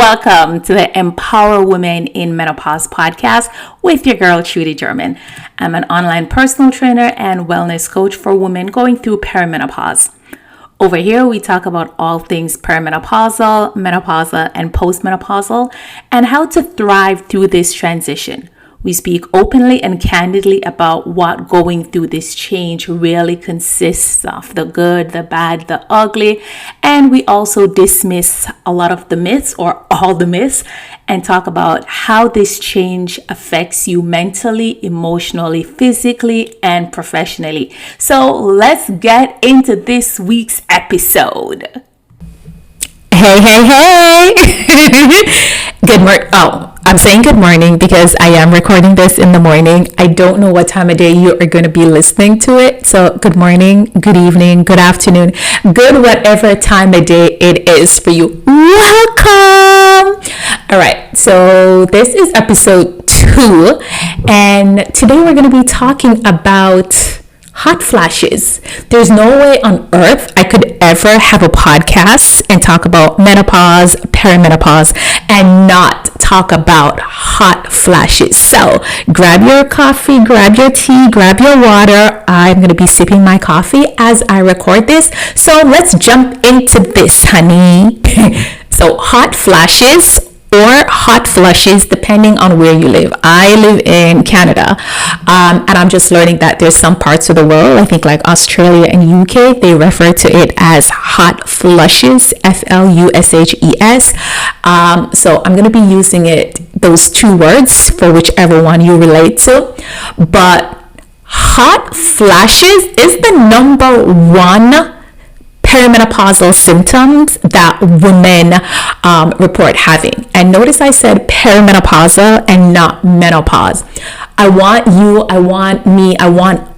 Welcome to the Empower Women in Menopause podcast with your girl, Trudy German. I'm an online personal trainer and wellness coach for women going through perimenopause. Over here, we talk about all things perimenopausal, menopausal, and postmenopausal, and how to thrive through this transition. We speak openly and candidly about what going through this change really consists of, the good, the bad, the ugly, and we also dismiss a lot of the myths or all the myths and talk about how this change affects you mentally, emotionally, physically, and professionally. So let's get into this week's episode. Hey. Good morning. I'm saying good morning because I am recording this in the morning. I don't know what time of day you are going to be listening to it. So good morning, good evening, good afternoon, good whatever time of day it is for you. Welcome. All right. So this is episode 2. And today we're going to be talking about hot flashes. There's no way on earth I could ever have a podcast and talk about menopause, perimenopause, and not talk about hot flashes. So grab your coffee, grab your tea, grab your water. I'm going to be sipping my coffee as I record this. So let's jump into this, honey. So hot flashes or hot flushes, depending on where you live. I live in Canada, and I'm just learning that there's some parts of the world, I think like Australia and UK, they refer to it as hot flushes, Flushes. So I'm going to be using those two words for whichever one you relate to. But hot flashes is the number one perimenopausal symptoms that women report having. And notice I said perimenopausal and not menopause. I want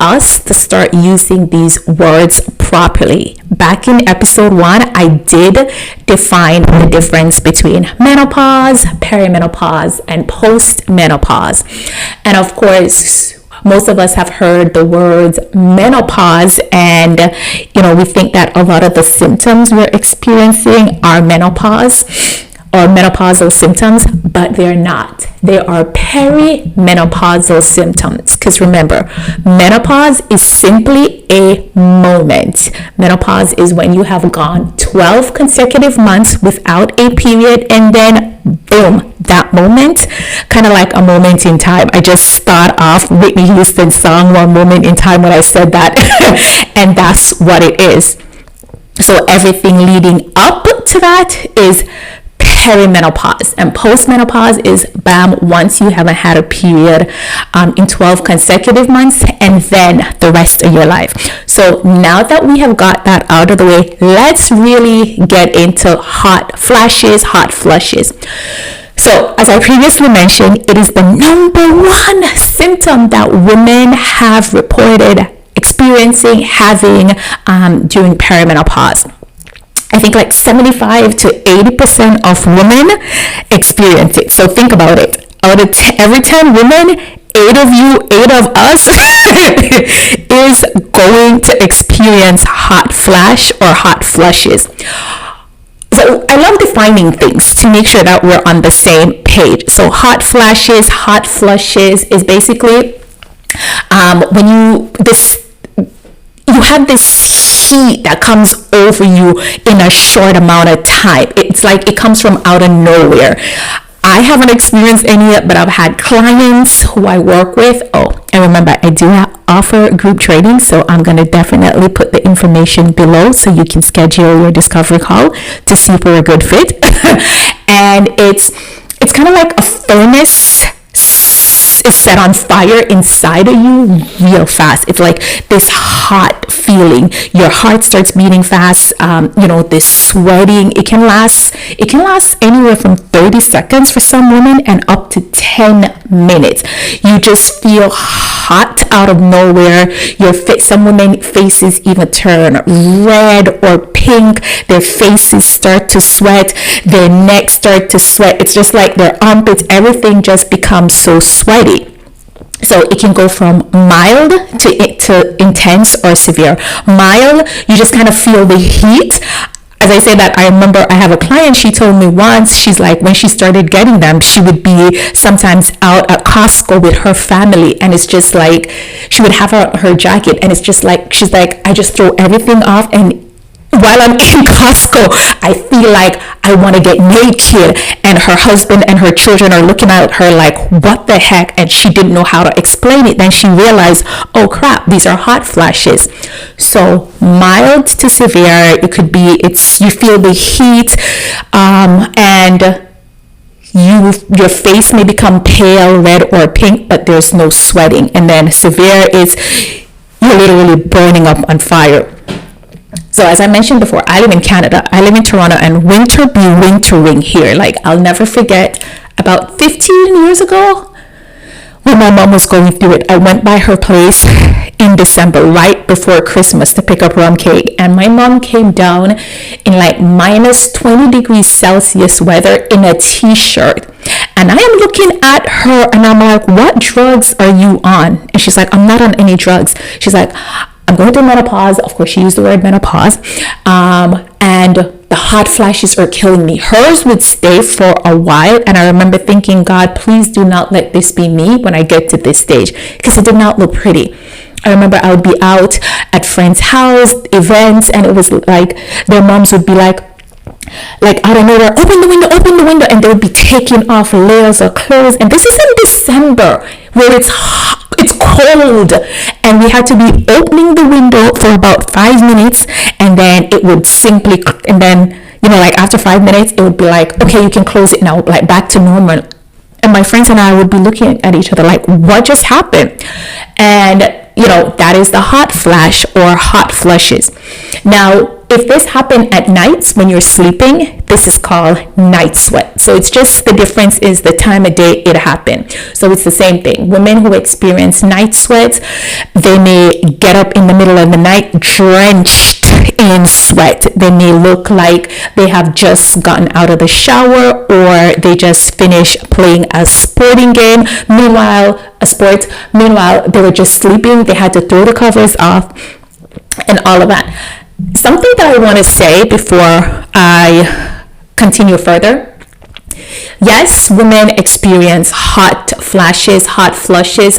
us to start using these words properly. Back in episode 1, I did define the difference between menopause, perimenopause, and postmenopause. And of course, most of us have heard the words menopause, and we think that a lot of the symptoms we're experiencing are menopause or menopausal symptoms, but they're not. They are perimenopausal symptoms. Because remember, menopause is simply a moment. Menopause is when you have gone 12 consecutive months without a period, and then boom, that moment, kind of like a moment in time. I just thought of Whitney Houston's song, One Moment in Time, when I said that. And that's what it is. So everything leading up to that is perimenopause, and postmenopause is bam, once you haven't had a period in 12 consecutive months, and then the rest of your life. So now that we have got that out of the way, let's really get into hot flashes, hot flushes. So as I previously mentioned, it is the number one symptom that women have reported experiencing, having during perimenopause. I think like 75 to 80% of women experience it. So think about it. Out of every 10 women, 8 of us is going to experience hot flash or hot flushes. So I love defining things to make sure that we're on the same page. So hot flushes is basically when you have this heat that comes over you in a short amount of time. It's like it comes from out of nowhere. I haven't experienced any yet, but I've had clients who I work with. Oh, and remember, I do offer group training, so I'm going to definitely put the information below so you can schedule your discovery call to see if we're a good fit. And it's kind of like a furnace is set on fire inside of you real fast. It's like this hot feeling. Your heart starts beating fast. This sweating. It can last anywhere from 30 seconds for some women and up to 10 minutes. You just feel hot out of nowhere. Some women faces even turn red or pink. Their faces start to sweat. Their necks start to sweat. It's just like their armpits. Everything just becomes so sweaty. So it can go from mild to intense or severe. Mild, you just kind of feel the heat. as I say that, I remember I have a client, she told me once, she's like, when she started getting them, she would be sometimes out at Costco with her family, and it's just like, she would have her jacket, and it's just like, she's like, I just throw everything off, and while I'm in Costco, I feel like I want to get naked, and her husband and her children are looking at her like, what the heck? And she didn't know how to explain it. Then she realized, oh crap, these are hot flashes. So mild to severe, it could be, you feel the heat, and your face may become pale, red, or pink, but there's no sweating. And then severe is you're literally burning up on fire. So as I mentioned before, I live in Canada. I live in Toronto, and winter be wintering here. Like, I'll never forget, about 15 years ago, when my mom was going through it, I went by her place in December, right before Christmas, to pick up rum cake. And my mom came down in like minus 20 degrees Celsius weather in a t-shirt. And I am looking at her, and I'm like, what drugs are you on? And she's like, I'm not on any drugs. She's like, I'm going through menopause. Of course, she used the word menopause. And the hot flashes are killing me. Hers would stay for a while. And I remember thinking, God, please do not let this be me when I get to this stage, because it did not look pretty. I remember I would be out at friends' house, events, and it was like their moms would be like out of nowhere, open the window, and they would be taking off layers of clothes. And this is in December, where it's hot. It's cold, and we had to be opening the window for about 5 minutes, and then it would simply, and then, like after 5 minutes, it would be like, okay, you can close it now, like back to normal. And my friends and I would be looking at each other like, what just happened? And, that is the hot flash or hot flushes. Now, if this happened at nights when you're sleeping, this is called night sweat. So it's just, the difference is the time of day it happened. So it's the same thing. Women who experience night sweats, they may get up in the middle of the night drenched in sweat. They may look like they have just gotten out of the shower, or they just finished playing a sporting game. Meanwhile, they were just sleeping. They had to throw the covers off and all of that. Something that I want to say before I continue further. Yes, women experience hot flashes, hot flushes,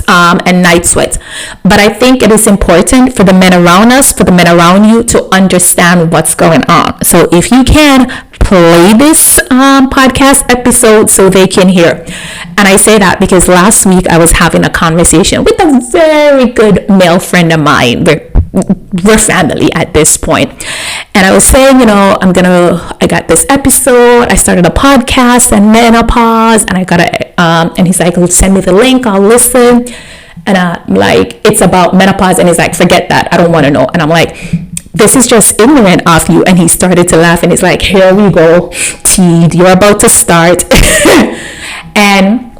and night sweats. But I think it is important for the men around us, for the men around you, to understand what's going on. So if you can, play this podcast episode so they can hear. And I say that because last week I was having a conversation with a very good male friend of mine. We're family at this point. And I was saying, I got this episode. I started a podcast and menopause, and and he's like, send me the link, I'll listen. And I'm like, it's about menopause. And he's like, forget that, I don't want to know. And I'm like, this is just ignorant of you. And he started to laugh, and he's like, here we go, Teed, you're about to start. And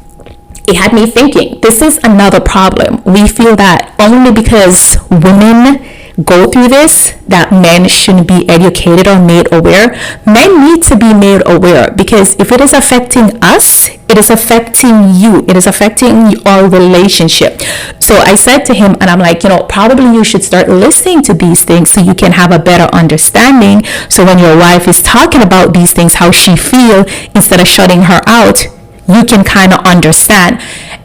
it had me thinking, this is another problem. We feel that only because women go through this, that men shouldn't be educated or made aware. Men need to be made aware, because if it is affecting us, it is affecting you. It is affecting our relationship. So I said to him, and I'm like, probably you should start listening to these things so you can have a better understanding. So when your wife is talking about these things, how she feels, instead of shutting her out, you can kind of understand.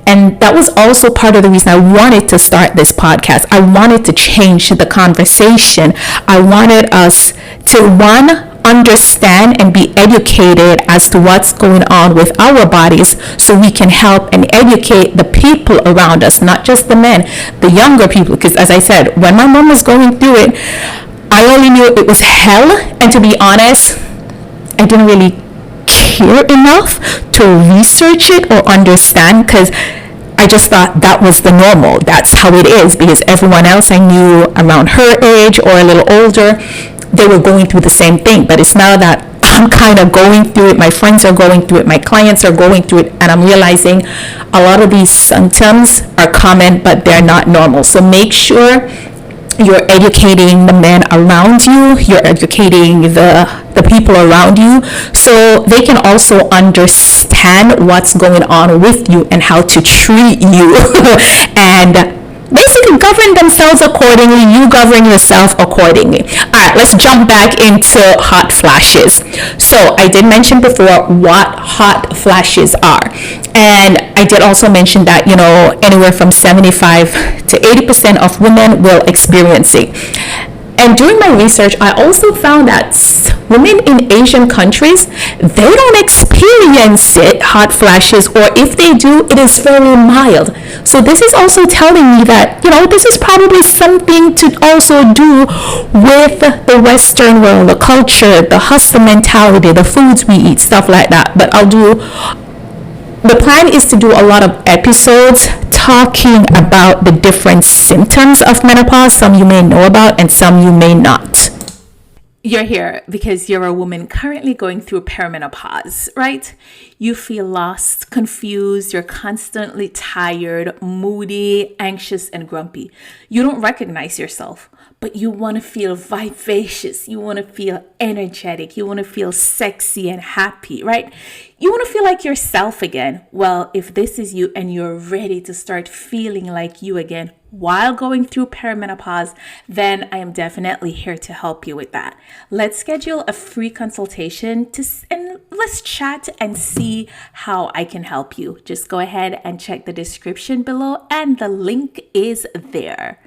And that was also part of the reason I wanted to start this podcast. I wanted to change the conversation. I wanted us to, understand and be educated as to what's going on with our bodies, so we can help and educate the people around us, not just the men, the younger people. Because as I said, when my mom was going through it, I only knew it was hell. And to be honest, I didn't really care enough to research it or understand, because I just thought that was the normal. That's how it is, because everyone else I knew around her age or a little older, they were going through the same thing. But it's now that I'm kind of going through it, my friends are going through it, my clients are going through it, and I'm realizing a lot of these symptoms are common, but they're not normal. So make sure you're educating the men around you, you're educating the people around you, so they can also understand what's going on with you and how to treat you. And basically govern themselves accordingly. You govern yourself accordingly. All right, let's jump back into hot flashes. So I did mention before what hot flashes are, and I did also mention that anywhere from 75 to 80% of women will experience it. And doing my research, I also found that women in Asian countries, they don't experience hot flashes, or if they do, it is very mild. So this is also telling me that, this is probably something to also do with the Western world, the culture, the hustle mentality, the foods we eat, stuff like that. But the plan is to do a lot of episodes talking about the different symptoms of menopause. Some you may know about and some you may not. You're here because you're a woman currently going through perimenopause, right? You feel lost, confused, you're constantly tired, moody, anxious, and grumpy. You don't recognize yourself, but you want to feel vivacious. You want to feel energetic. You want to feel sexy and happy, right? You want to feel like yourself again. Well, if this is you and you're ready to start feeling like you again while going through perimenopause, then I am definitely here to help you with that. Let's schedule a free consultation and let's chat and see how I can help you. Just go ahead and check the description below and the link is there.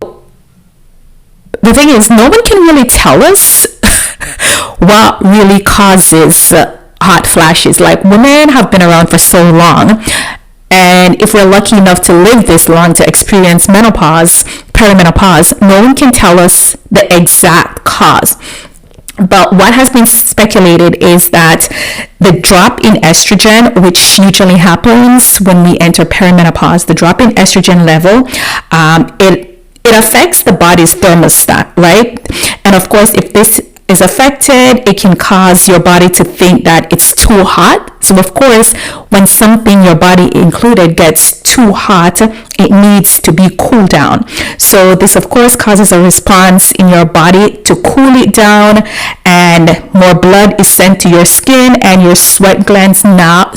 The thing is, no one can really tell us what really causes hot flashes. Like, women have been around for so long, and if we're lucky enough to live this long to experience perimenopause, no one can tell us the exact cause. But what has been speculated is that the drop in estrogen, which usually happens when we enter perimenopause, the drop in estrogen level, it affects the body's thermostat, right? And of course, if this is affected, it can cause your body to think that it's too hot. So of course, when something, your body included, gets too hot, it needs to be cooled down. So this of course causes a response in your body to cool it down, and more blood is sent to your skin, and your sweat glands now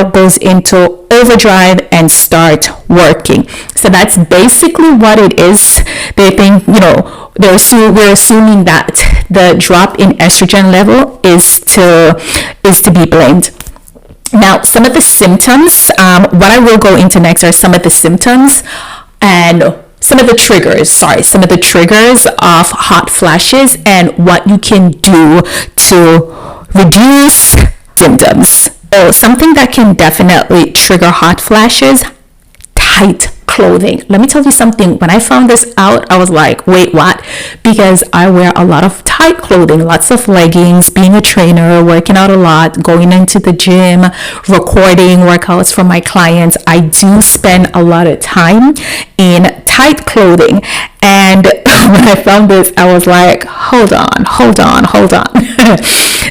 goes into overdrive and start working. So that's basically what it is. They think, we're assuming that the drop in estrogen level is to be blamed. Now, some of the symptoms, what I will go into next are some of the symptoms and some of the triggers of hot flashes and what you can do to reduce symptoms. So something that can definitely trigger hot flashes, tight clothing. Let me tell you something. When I found this out, I was like, wait, what? Because I wear a lot of tight clothing, lots of leggings, being a trainer, working out a lot, going into the gym, recording workouts for my clients. I do spend a lot of time in tight clothing. And when I found this, I was like, hold on.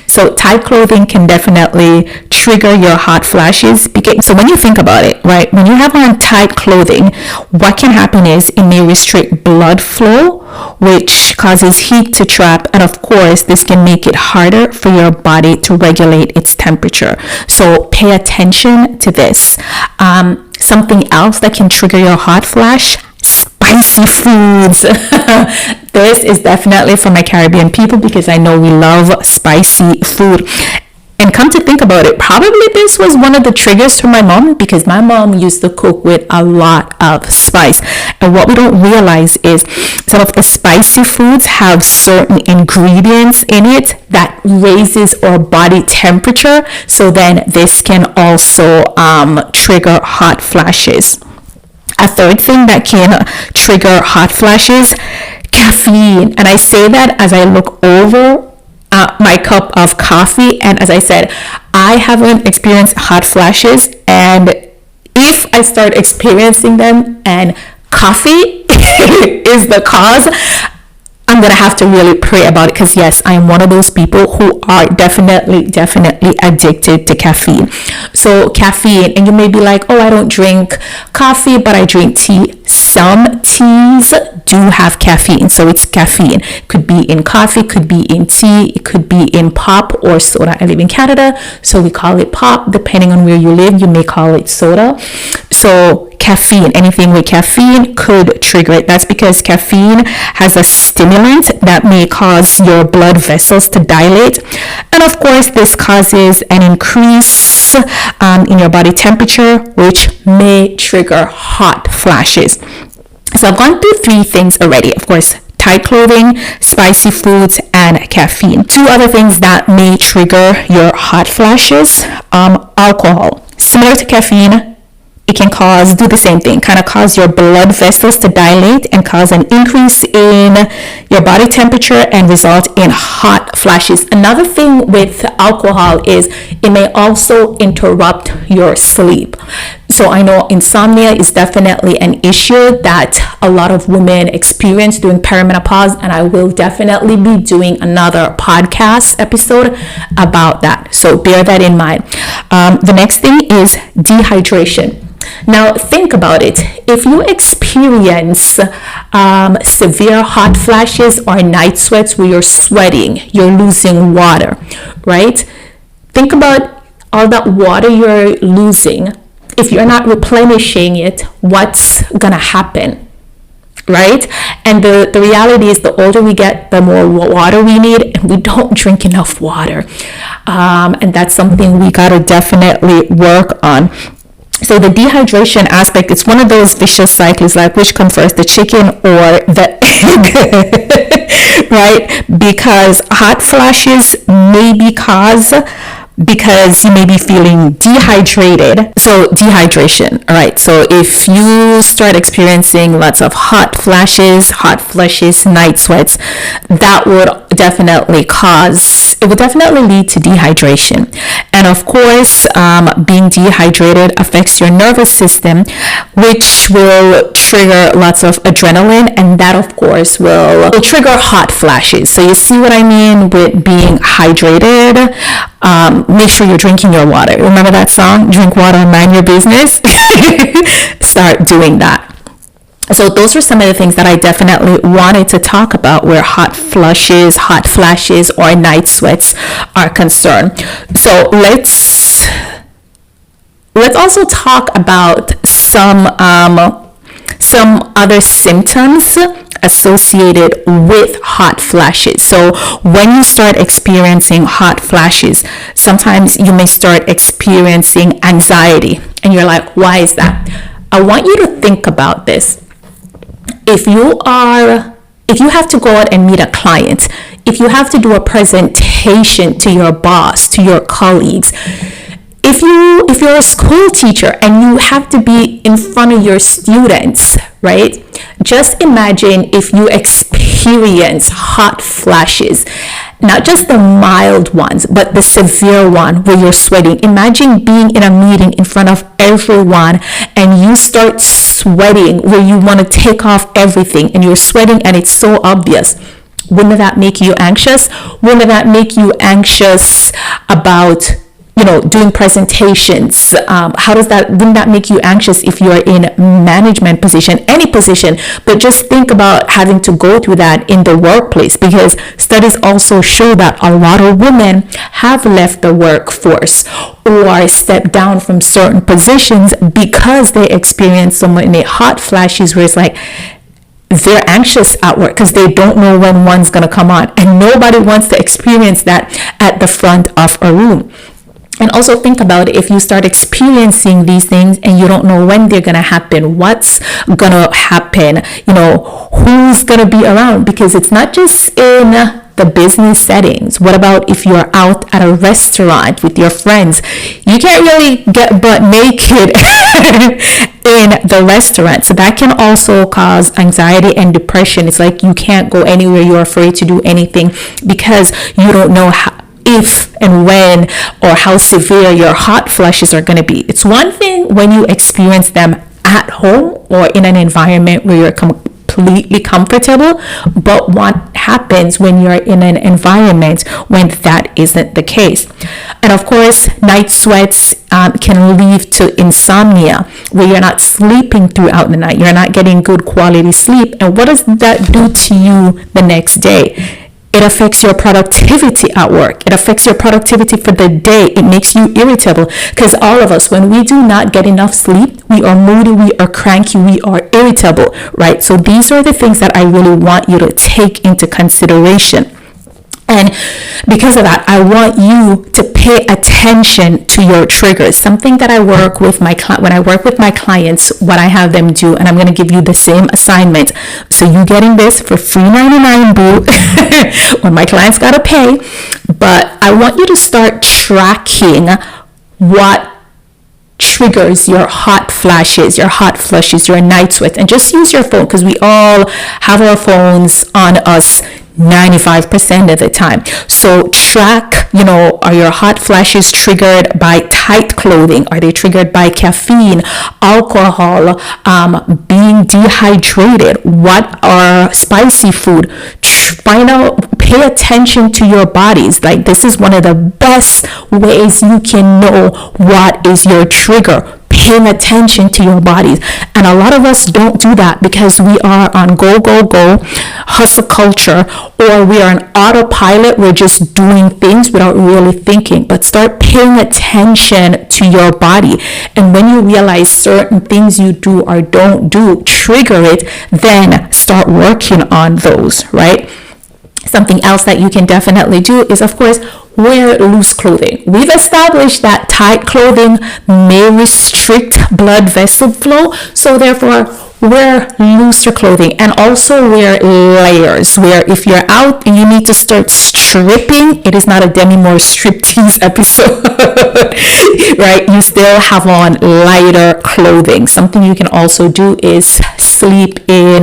So tight clothing can definitely trigger your hot flashes. So when you think about it, right, when you have on tight clothing, what can happen is it may restrict blood flow, which causes heat to trap. And of course, this can make it harder for your body to regulate its temperature. So pay attention to this. Something else that can trigger your hot flash, spicy foods. This is definitely for my Caribbean people because I know we love spicy food. And come to think about it, probably this was one of the triggers for my mom, because my mom used to cook with a lot of spice. And what we don't realize is some of the spicy foods have certain ingredients in it that raises our body temperature. So then this can also trigger hot flashes. A third thing that can trigger hot flashes, caffeine. And I say that as I look over my cup of coffee, and as I said, I haven't experienced hot flashes, and if I start experiencing them and coffee is the cause, I'm gonna have to really pray about it, because yes, I am one of those people who are definitely addicted to caffeine. So caffeine, and you may be like, oh, I don't drink coffee, but I drink tea. Some teas do have caffeine, so it's caffeine. Could be in coffee, could be in tea, it could be in pop or soda. I live in Canada, so we call it pop. Depending on where you live, you may call it soda. So caffeine, anything with caffeine could trigger it. That's because caffeine has a stimulant that may cause your blood vessels to dilate. And of course, this causes an increase in your body temperature, which may trigger hot flashes. So I've gone through 3 things already. Of course, tight clothing, spicy foods, and caffeine. 2 other things that may trigger your hot flashes, alcohol. Similar to caffeine, it can do the same thing, kind of cause your blood vessels to dilate and cause an increase in your body temperature and result in hot flashes. Another thing with alcohol is it may also interrupt your sleep. So I know insomnia is definitely an issue that a lot of women experience during perimenopause, and I will definitely be doing another podcast episode about that. So bear that in mind. The next thing is dehydration. Now think about it. If you experience severe hot flashes or night sweats where you're sweating, you're losing water, right? Think about all that water you're losing. If you're not replenishing it, what's gonna happen, right? And the reality is the older we get, the more water we need, and we don't drink enough water. And that's something we gotta definitely work on. So the dehydration aspect, it's one of those vicious cycles, like which come first, the chicken or the egg, right? Because hot flashes may be caused because you may be feeling dehydrated. So dehydration, all right. So if you start experiencing lots of hot flashes, night sweats, that would definitely lead to dehydration. And of course, being dehydrated affects your nervous system, which will trigger lots of adrenaline, and that of course will trigger hot flashes. So you see what I mean with being hydrated. Make sure you're drinking your water. Remember that song, Drink Water and Mind Your Business? Start doing that. So those are some of the things that I definitely wanted to talk about where hot flashes, or night sweats are concerned. So let's also talk about some other symptoms associated with hot flashes. So when you start experiencing hot flashes, sometimes you may start experiencing anxiety, and you're like, why is that? I want you to think about this. If you have to go out and meet a client, if you have to do a presentation to your boss, to your colleagues, if you're a school teacher and you have to be in front of your students, right? Just imagine if you experience hot flashes, not just the mild ones, but the severe one where you're sweating. Imagine being in a meeting in front of everyone and you start sweating where you want to take off everything and you're sweating and it's so obvious. Wouldn't that make you anxious? Wouldn't that make you anxious about doing presentations? Wouldn't that make you anxious if you're in management position, any position? But just think about having to go through that in the workplace, because studies also show that a lot of women have left the workforce or stepped down from certain positions because they experience so many hot flashes where it's like, they're anxious at work because they don't know when one's going to come on, and nobody wants to experience that at the front of a room. And also think about it, if you start experiencing these things and you don't know when they're going to happen, what's going to happen, who's going to be around, because it's not just in the business settings. What about if you're out at a restaurant with your friends? You can't really get butt naked in the restaurant. So that can also cause anxiety and depression. It's like you can't go anywhere. You're afraid to do anything because you don't know if and when or how severe your hot flashes are going to be. It's one thing when you experience them at home or in an environment where you're completely comfortable, but what happens when you're in an environment when that isn't the case? And of course, night sweats can lead to insomnia, where you're not sleeping throughout the night, you're not getting good quality sleep. And what does that do to you the next day? It affects your productivity at work. It affects your productivity for the day. It makes you irritable, because all of us, when we do not get enough sleep, we are moody, we are cranky, we are irritable, right? So these are the things that I really want you to take into consideration. And because of that, I want you to pay attention to your triggers. Something that I work with when I work with my clients, what I have them do, and I'm going to give you the same assignment. So you getting this for free 99, boo, when my clients got to pay. But I want you to start tracking what triggers your hot flashes, your hot flushes, your night sweats, and just use your phone, because we all have our phones on us 95% of the time. So track, are your hot flashes triggered by tight clothing? Are they triggered by caffeine, alcohol, being dehydrated? What are spicy food? Find out, pay attention to your bodies. Like, this is one of the best ways you can know what is your trigger. Paying attention to your bodies. And a lot of us don't do that because we are on go, hustle culture, or we are on autopilot. We're just doing things without really thinking. But start paying attention to your body. And when you realize certain things you do or don't do trigger it, then start working on those, right? Something else that you can definitely do is, of course, wear loose clothing. We've established that tight clothing may restrict blood vessel flow, so therefore wear looser clothing, and also wear layers, where if you're out and you need to start stripping, it is not a Demi Moore striptease episode, right? You still have on lighter clothing. Something you can also do is sleep in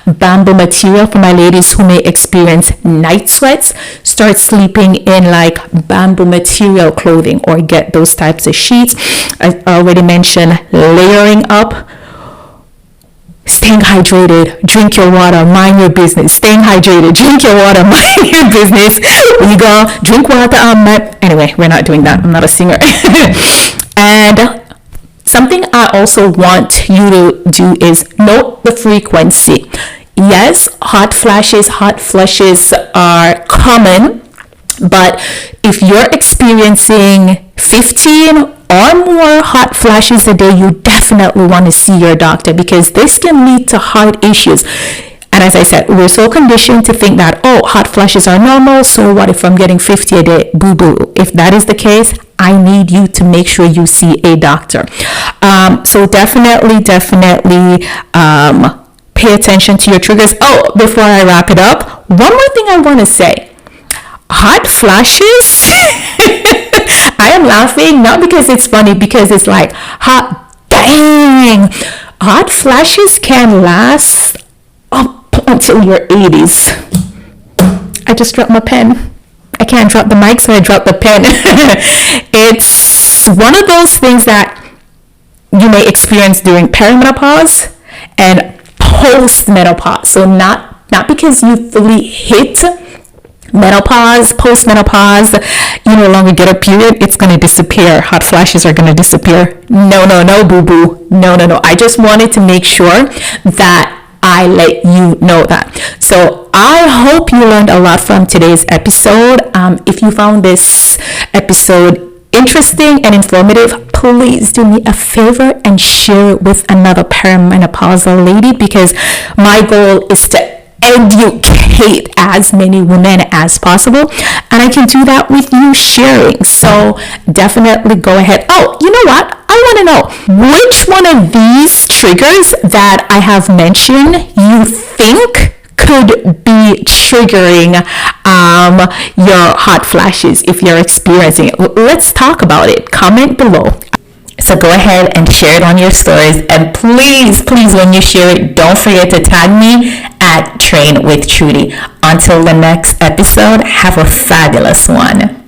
bamboo material. For my ladies who may experience night sweats, start sleeping in like bamboo material clothing, or get those types of sheets. I already mentioned layering up. Staying hydrated, drink your water, mind your business. Staying hydrated, drink your water, mind your business. We go drink water. Anyway, we're not doing that. I'm not a singer. And something I also want you to do is note the frequency. Yes, hot flushes are common, but if you're experiencing 15 or more hot flashes a day, you definitely want to see your doctor, because this can lead to heart issues. And as I said, we're so conditioned to think that, hot flashes are normal, so what if I'm getting 50 a day? Boo-boo. If that is the case, I need you to make sure you see a doctor. So definitely pay attention to your triggers. Before I wrap it up, one more thing I want to say. Hot flashes, I am laughing not because it's funny, because it's like, hot dang. Hot flashes can last up until your 80s. I just dropped my pen. I can't drop the mic, so I dropped the pen. It's one of those things that you may experience during perimenopause and post-menopause. So not because you fully hit menopause, post-menopause, you no longer get a period, it's going to disappear. Hot flashes are going to disappear. No, boo-boo. No. I just wanted to make sure that I let you know that. So I hope you learned a lot from today's episode. If you found this episode interesting and informative, please do me a favor and share it with another perimenopausal lady, because my goal is to educate as many women as possible, and I can do that with you sharing. So definitely go ahead. You know what? I want to know which one of these triggers that I have mentioned you think could be triggering your hot flashes if you're experiencing it. Let's talk about it. Comment below. So go ahead and share it on your stories, and please, when you share it, don't forget to tag me at Train with Trudy. Until the next episode, have a fabulous one.